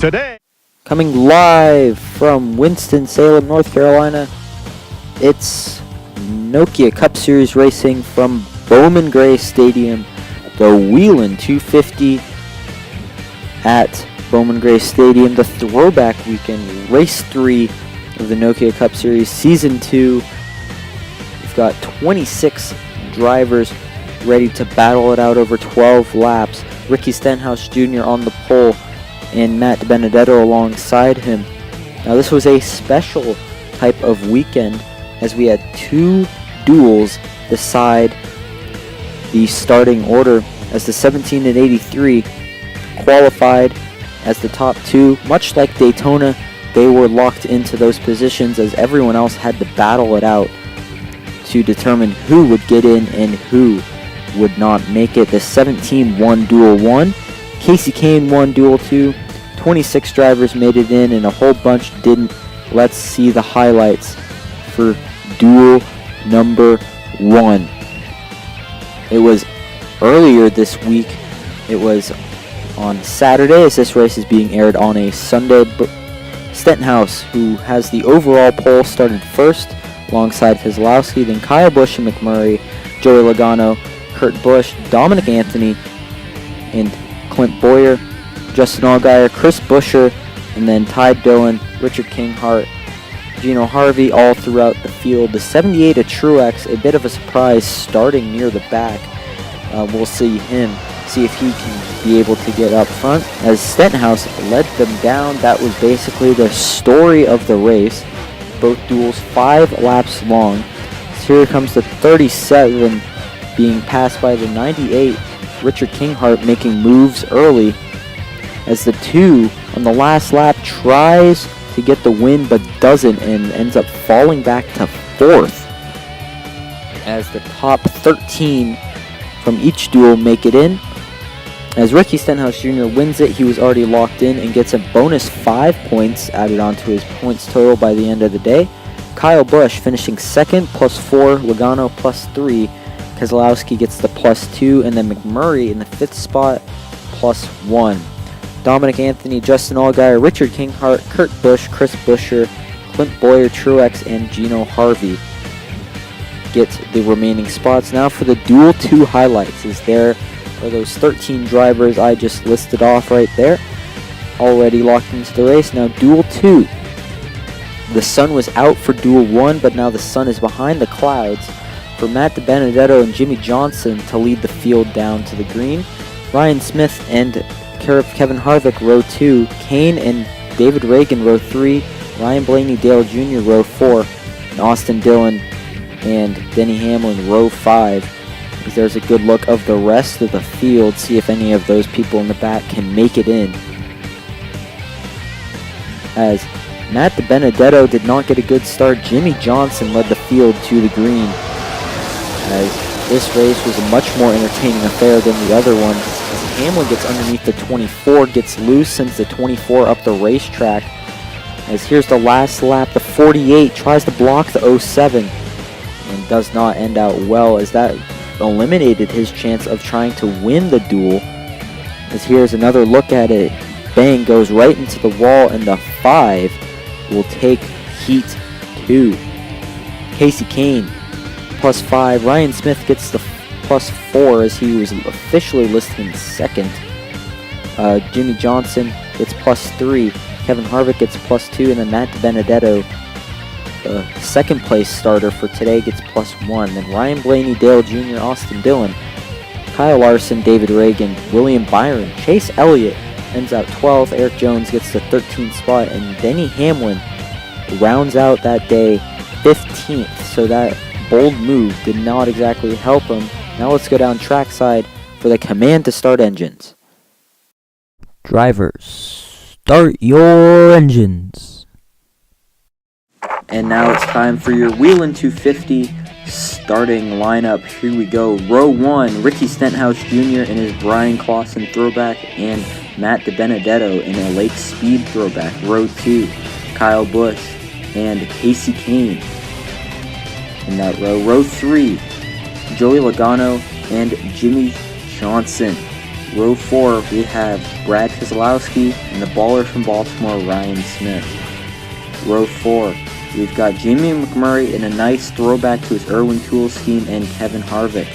Today, coming live from Winston-Salem, North Carolina, it's NokiaCupSeries racing from Bowman Gray Stadium, the Whelen 250 at Bowman Gray Stadium, the Throwback weekend, race 3 of the NokiaCupSeries Season 2. We've got 26 drivers ready to battle it out over 12 laps. Ricky Stenhouse Jr. on the pole and Matt Benedetto alongside him. Now this was a special type of weekend as we had 2 duels decide the starting order, as the 17 and 83 qualified as the top 2. Much like Daytona, they were locked into those positions as everyone else had to battle it out to determine who would get in and who would not make it. The 17 won Duel 1, Casey Kane won Duel 2, 26 drivers made it in and a whole bunch didn't. Let's see the highlights for Duel number 1. It was earlier this week. It was on Saturday, as this race is being aired on a Sunday. Stenhouse, who has the overall pole, started first alongside Keselowski, then Kyle Busch and McMurray, Joey Logano, Kurt Busch, Dominic Anthony, and Clint Bowyer, Justin Allgaier, Chris Buescher, and then Ty Dillon, Richard Kinghart, Gino Harvey all throughout the field. The 78 of Truex, a bit of a surprise starting near the back. We'll see if he can be able to get up front. As Stenhouse led them down, that was basically the story of the race. Both duels 5 laps long. So here comes the 37 being passed by the 98, Richard Kinghart, making moves early as the 2 on the last lap tries to get the win but doesn't and ends up falling back to 4th as the top 13 from each duel make it in. As Ricky Stenhouse Jr. wins it, he was already locked in and gets a bonus 5 points added onto his points total by the end of the day. Kyle Busch finishing second, +4, Logano +3, Keselowski gets the +2, and then McMurray in the 5th spot, +1. Dominic Anthony, Justin Allgaier, Richard Kinghart, Kurt Busch, Chris Buescher, Clint Bowyer, Truex, and Gino Harvey get the remaining spots. Now for the Duel 2 highlights, is there are those 13 drivers I just listed off right there, already locked into the race. Now Duel 2, the sun was out for Duel 1, but now the sun is behind the clouds for Matt Benedetto and Jimmy Johnson to lead the field down to the green. Ryan Smith and Kevin Harvick, row 2, Kane and David Reagan, row 3, Ryan Blaney, Dale Jr., row 4, and Austin Dillon and Denny Hamlin, row 5. There's a good look of the rest of the field, see if any of those people in the back can make it in. As Matt Benedetto did not get a good start, Jimmy Johnson led the field to the green, as this race was a much more entertaining affair than the other one. As Hamlin gets underneath the 24, gets loose, sends the 24 up the racetrack. As here's the last lap, the 48 tries to block the 07 and does not end out well, as that eliminated his chance of trying to win the duel. As here's another look at it, bang, goes right into the wall, and the 5 will take heat 2. Casey Kane +5, Ryan Smith gets the +4 as he was officially listed in second. Jimmy Johnson gets +3, Kevin Harvick gets +2, and then Matt Benedetto, the second place starter for today, gets +1. Then Ryan Blaney, Dale Jr., Austin Dillon, Kyle Larson, David Reagan, William Byron, Chase Elliott ends out 12th, Eric Jones gets the 13th spot, and Denny Hamlin rounds out that day 15th. So that bold move did not exactly help him. Now let's go down trackside for the command to start engines. Drivers, start your engines. And now it's time for your Whelen 250 starting lineup. Here we go. Row 1, Ricky Stenhouse Jr. in his Brian Clausen Throwback and Matt Benedetto in a Lake Speed Throwback. Row 2, Kyle Busch and Casey Kane in that row. Row 3, Joey Logano and Jimmy Johnson. Row 4, we have Brad Keselowski and the baller from Baltimore, Ryan Smith. Row 4, we've got Jamie McMurray in a nice throwback to his Irwin Tool scheme and Kevin Harvick.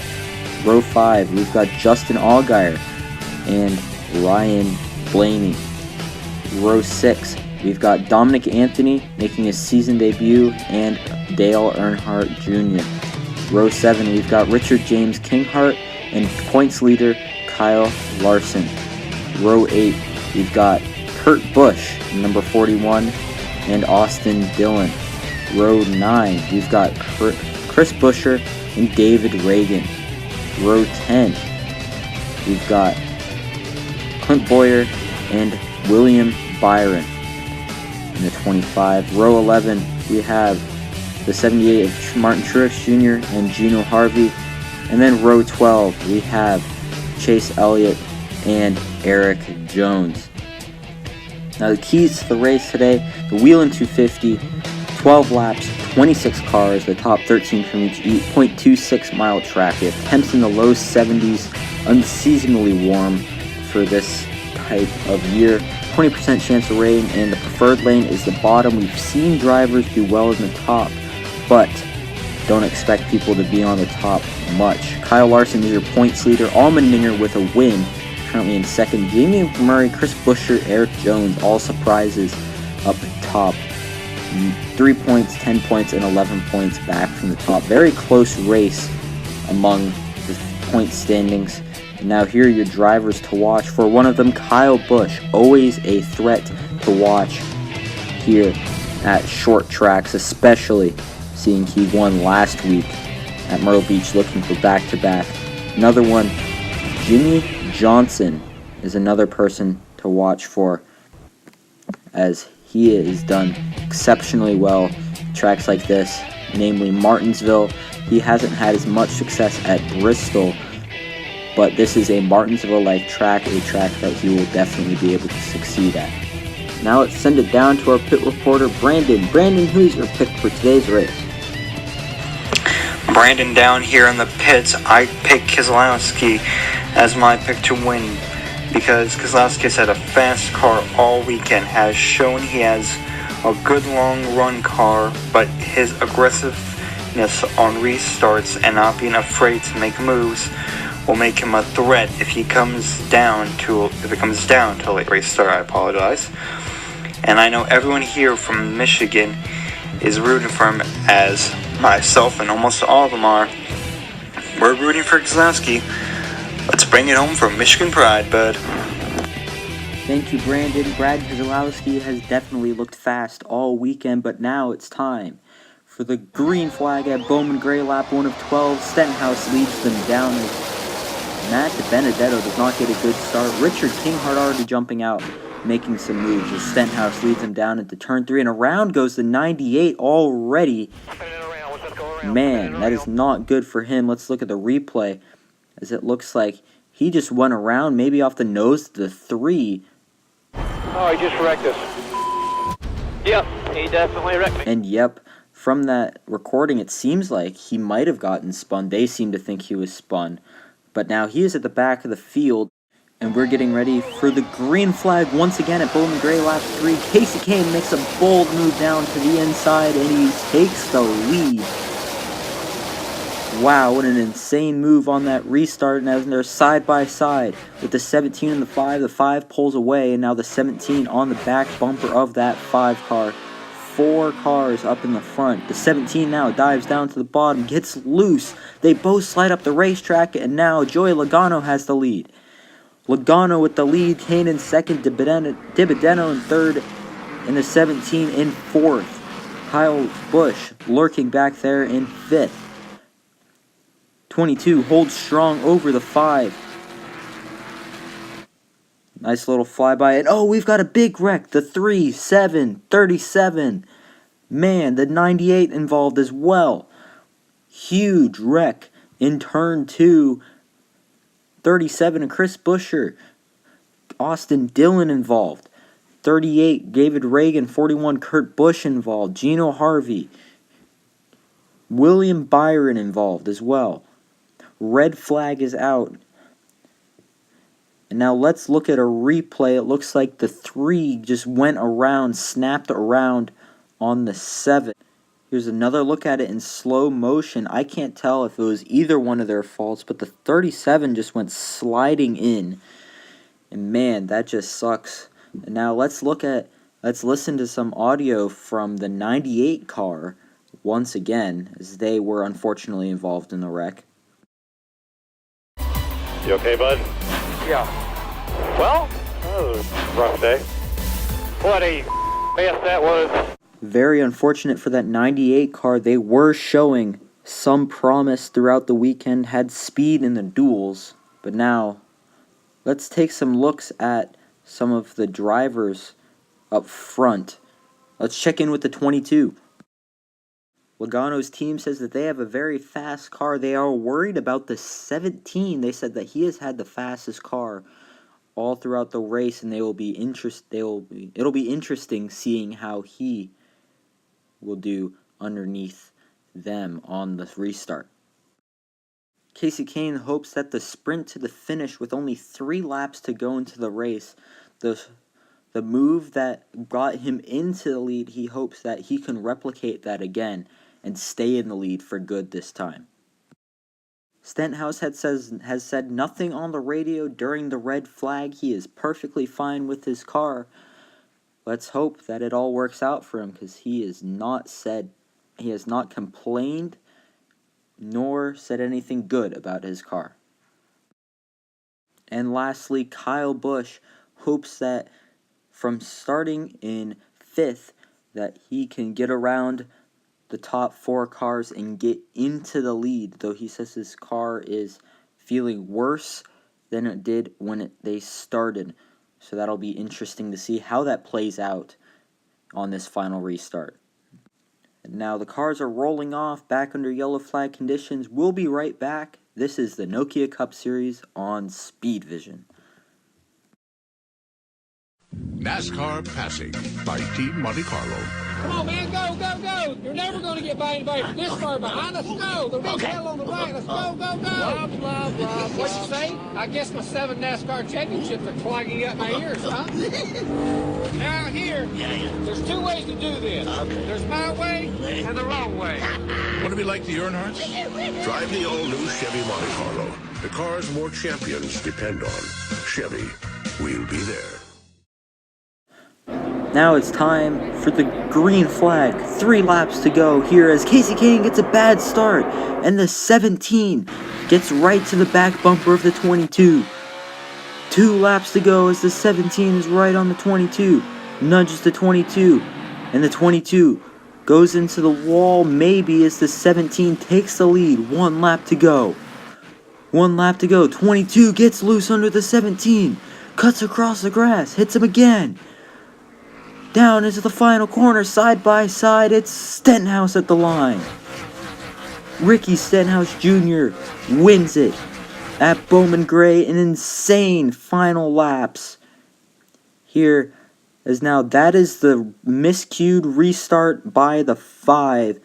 Row 5, we've got Justin Allgaier and Ryan Blaney. Row 6, we've got Dominic Anthony making his season debut and Dale Earnhardt Jr. Row 7, we've got Richard James Kinghart and points leader Kyle Larson. Row 8, we've got Kurt Busch, number 41, and Austin Dillon. Row 9, we've got Chris Buescher and David Reagan. Row 10, we've got Clint Bowyer and William Byron in the 25. Row 11, we have the 78 of Martin Truex Jr. and Gino Harvey. And then row 12, we have Chase Elliott and Eric Jones. Now the keys to the race today, the Whelen 250, 12 laps, 26 cars, the top 13 from each 0.26 mile track. We have temps in the low 70s, unseasonably warm for this type of year. 20% chance of rain, and the preferred lane is the bottom. We've seen drivers do well in the top, but don't expect people to be on the top much. Kyle Larson is your points leader. Allmendinger with a win, currently in second. Jamie McMurray, Chris Buescher, Eric Jones, all surprises up top. 3 points, 10 points, and 11 points back from the top. Very close race among the point standings. Now here are your drivers to watch. For one of them, Kyle Busch, always a threat to watch here at short tracks, especially seeing he won last week at Myrtle Beach looking for back-to-back. Another one, Jimmy Johnson is another person to watch for, as he has done exceptionally well at tracks like this, namely Martinsville. He hasn't had as much success at Bristol, but this is a Martinsville-like track, a track that he will definitely be able to succeed at. Now let's send it down to our pit reporter, Brandon. Brandon, who's your pick for today's race? Brandon down here in the pits. I pick Keselowski as my pick to win because Keselowski's had a fast car all weekend, has shown he has a good long run car, but his aggressiveness on restarts and not being afraid to make moves will make him a threat if it comes down to a late race start. I apologize. And I know everyone here from Michigan is rooting for him, as myself and almost all of them are. We're rooting for Keselowski. Let's bring it home for Michigan pride, bud. Thank you, Brandon. Brad Keselowski has definitely looked fast all weekend, but now it's time for the green flag at Bowman Gray, lap 1 of 12. Stenhouse leads them down. Matt DiBenedetto does not get a good start. Richard Kinghart already jumping out, making some moves as Stenhouse leads him down into turn 3, and around goes the 98 already. Man, that is not good for him. Let's look at the replay, as it looks like he just went around, maybe off the nose to the 3. Oh, he just wrecked us. Yep, he definitely wrecked me. And yep, from that recording, it seems like he might have gotten spun. They seem to think he was spun. But now he is at the back of the field, and we're getting ready for the green flag once again at Bowman Gray, lap 3. Casey Kane makes a bold move down to the inside, and he takes the lead. Wow, what an insane move on that restart. Now they're side by side with the 17 and the 5. The 5 pulls away, and now the 17 on the back bumper of that 5 car. 4 cars up in the front. The 17 now dives down to the bottom, gets loose. They both slide up the racetrack, and now Joey Logano has the lead. Logano with the lead, Kane in second, DiBenedetto in third, and the 17 in fourth. Kyle Busch lurking back there in fifth. 22 holds strong over the 5. Nice little flyby, and oh, we've got a big wreck. The 3, 7, 37. Man, the 98 involved as well. Huge wreck in turn 2. 37 and Chris Buescher. Austin Dillon involved. 38, David Reagan. 41, Kurt Busch involved. Gino Harvey. William Byron involved as well. Red flag is out. And now let's look at a replay. It looks like the 3 just went around, snapped around on the 7. Here's another look at it in slow motion. I can't tell if it was either one of their faults, but the 37 just went sliding in. And man, that just sucks. And now let's listen to some audio from the 98 car once again, as they were unfortunately involved in the wreck. You okay, bud? Yeah. Well, that was a rough day. What a mess that was. Very unfortunate for that 98 car. They were showing some promise throughout the weekend, had speed in the duels, but now let's take some looks at some of the drivers up front. Let's check in with the 22. Logano's team says that they have a very fast car. They are worried about the 17. They said that he has had the fastest car all throughout the race, and it'll be interesting seeing how he will do underneath them on the restart. Kasey Kahne hopes that the sprint to the finish with only 3 laps to go into the race, the move that got him into the lead, he hopes that he can replicate that again and stay in the lead for good this time. Stenhouse has said nothing on the radio during the red flag. He is perfectly fine with his car. Let's hope that it all works out for him, because he has not complained nor said anything good about his car. And lastly, Kyle Busch hopes that from starting in 5th that he can get around the top 4 cars and get into the lead, though he says his car is feeling worse than it did when they started. So that'll be interesting to see how that plays out on this final restart. And now the cars are rolling off back under yellow flag conditions. We'll be right back. This is the Nokia Cup Series on SpeedVision. NASCAR Passing by Team Monte Carlo. Come on, man, go, go, go. You're never going to get by anybody this far behind. Let's go. The red hell on the right. Let's go, go, go. Blah, blah, blah. What you say? I guess my 7 NASCAR championships are clogging up my ears, huh? Now here, there's 2 ways to do this. There's my way and the wrong way. Want to be like the Earnhardts? Drive the all-new Chevy Monte Carlo. The cars more champions depend on. Chevy, we'll be there. Now it's time for the green flag. 3 laps to go here as Kasey Kahne gets a bad start, and the 17 gets right to the back bumper of the 22. 2 laps to go as the 17 is right on the 22, nudges the 22, and the 22 goes into the wall maybe as the 17 takes the lead. 1 lap to go. 1 lap to go. 22 gets loose under the 17, cuts across the grass, hits him again. Down into the final corner, side by side, it's Stenhouse at the line. Ricky Stenhouse Jr. wins it at Bowman Gray in insane final laps. Here, as now that is the miscued restart by the 5.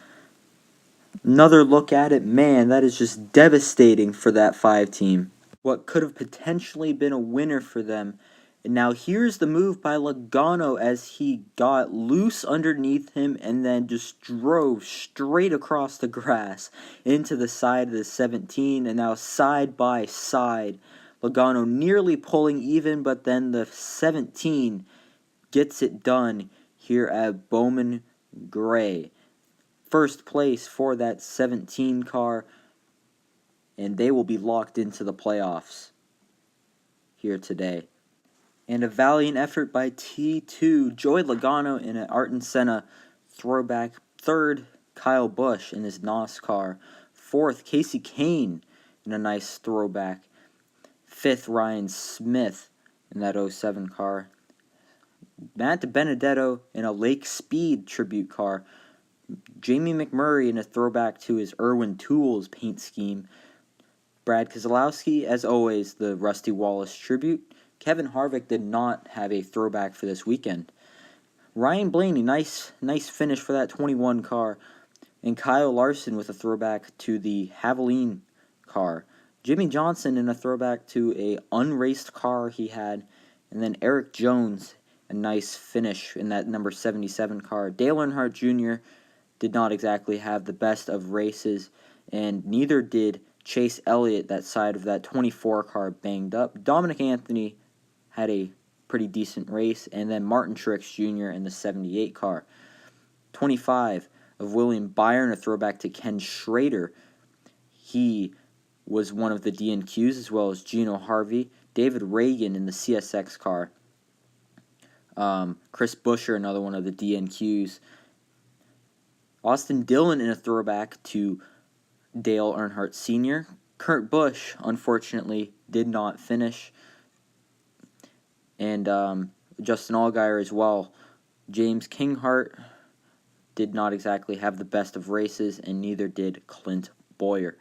Another look at it, man, that is just devastating for that 5 team. What could have potentially been a winner for them. And now here's the move by Logano as he got loose underneath him and then just drove straight across the grass into the side of the 17. And now side by side, Logano nearly pulling even, but then the 17 gets it done here at Bowman Gray. First place for that 17 car, and they will be locked into the playoffs here today. And a valiant effort by T2, Joey Logano in an Ayrton Senna throwback. 3rd, Kyle Busch in his NOS car. 4th, Kasey Kahne in a nice throwback. 5th, Ryan Smith in that 07 car. Matt DiBenedetto in a Lake Speed tribute car. Jamie McMurray in a throwback to his Irwin Tools paint scheme. Brad Keselowski, as always, the Rusty Wallace tribute. Kevin Harvick did not have a throwback for this weekend. Ryan Blaney, nice finish for that 21 car. And Kyle Larson with a throwback to the Haviland car. Jimmy Johnson in a throwback to a unraced car he had, and then Eric Jones, a nice finish in that number 77 car. Dale Earnhardt Jr. did not exactly have the best of races, and neither did Chase Elliott, that side of that 24 car banged up. Dominic Anthony had a pretty decent race, and then Martin Truex Jr. in the 78 car. 25 of William Byron, a throwback to Ken Schrader. He was one of the DNQs, as well as Gino Harvey. David Reagan in the CSX car. Chris Buescher, another one of the DNQs. Austin Dillon in a throwback to Dale Earnhardt Sr. Kurt Busch, unfortunately, did not finish. And Justin Allgaier as well. James Kinghart did not exactly have the best of races, and neither did Clint Bowyer.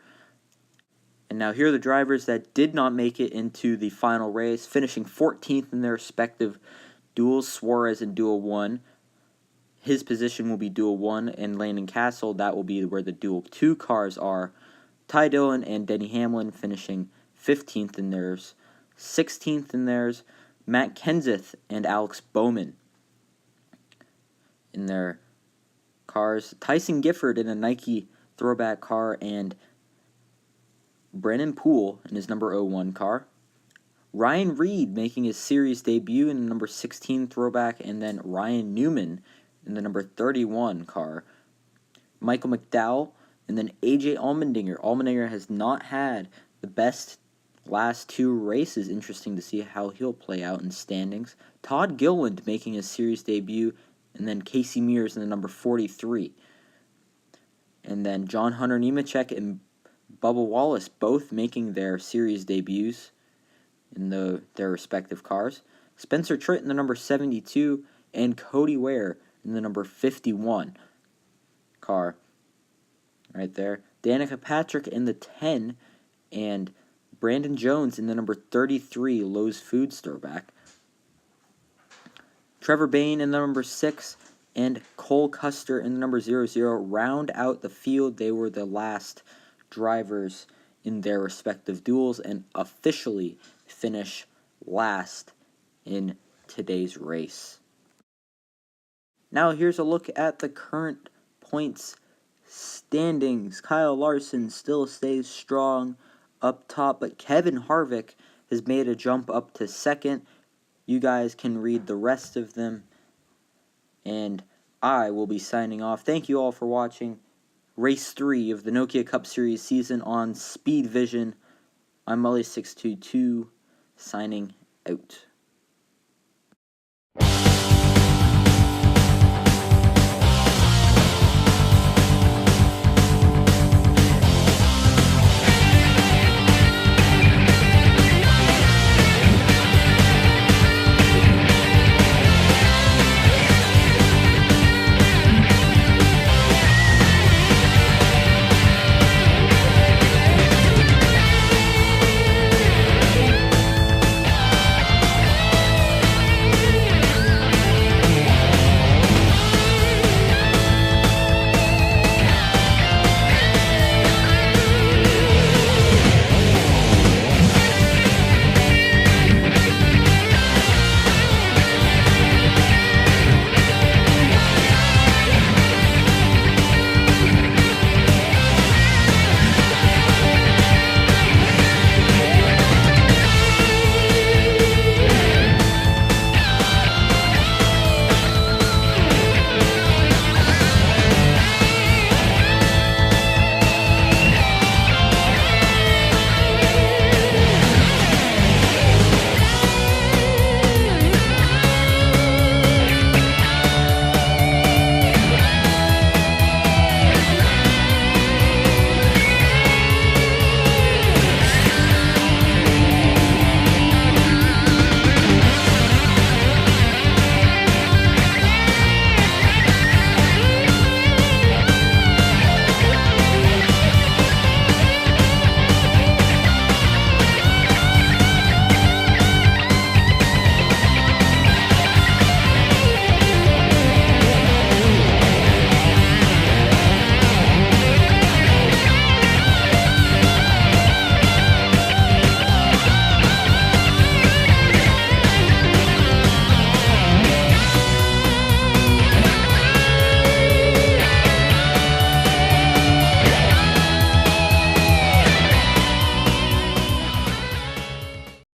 And now here are the drivers that did not make it into the final race, finishing 14th in their respective duels. Suarez in Duel 1. His position will be Duel 1, and Landon Castle, that will be where the Duel 2 cars are. Ty Dillon and Denny Hamlin finishing 15th in theirs. 16th in theirs, Matt Kenseth and Alex Bowman in their cars. Tyson Gifford in a Nike throwback car, and Brennan Poole in his number 01 car. Ryan Reed making his series debut in the number 16 throwback, and then Ryan Newman in the number 31 car. Michael McDowell, and then AJ Allmendinger. Allmendinger has not had the best last two races. Interesting to see how he'll play out in standings. Todd Gilliland making his series debut, and then Casey Mears in the number 43. And then John Hunter Nemechek and Bubba Wallace both making their series debuts in their respective cars. Spencer Tritt in the number 72, and Cody Ware in the number 51 car. Right there. Danica Patrick in the 10, and Brandon Jones in the number 33 Lowe's Foods throwback. Trevor Bayne in the number 6, and Cole Custer in the number 00 round out the field. They were the last drivers in their respective duels and officially finish last in today's race. Now here's a look at the current points standings. Kyle Larson still stays strong up top, but Kevin Harvick has made a jump up to second. You guys can read the rest of them, and I will be signing off. Thank you all for watching Race 3 of the Nokia Cup Series season on SpeedVision. I'm Mully622, signing out.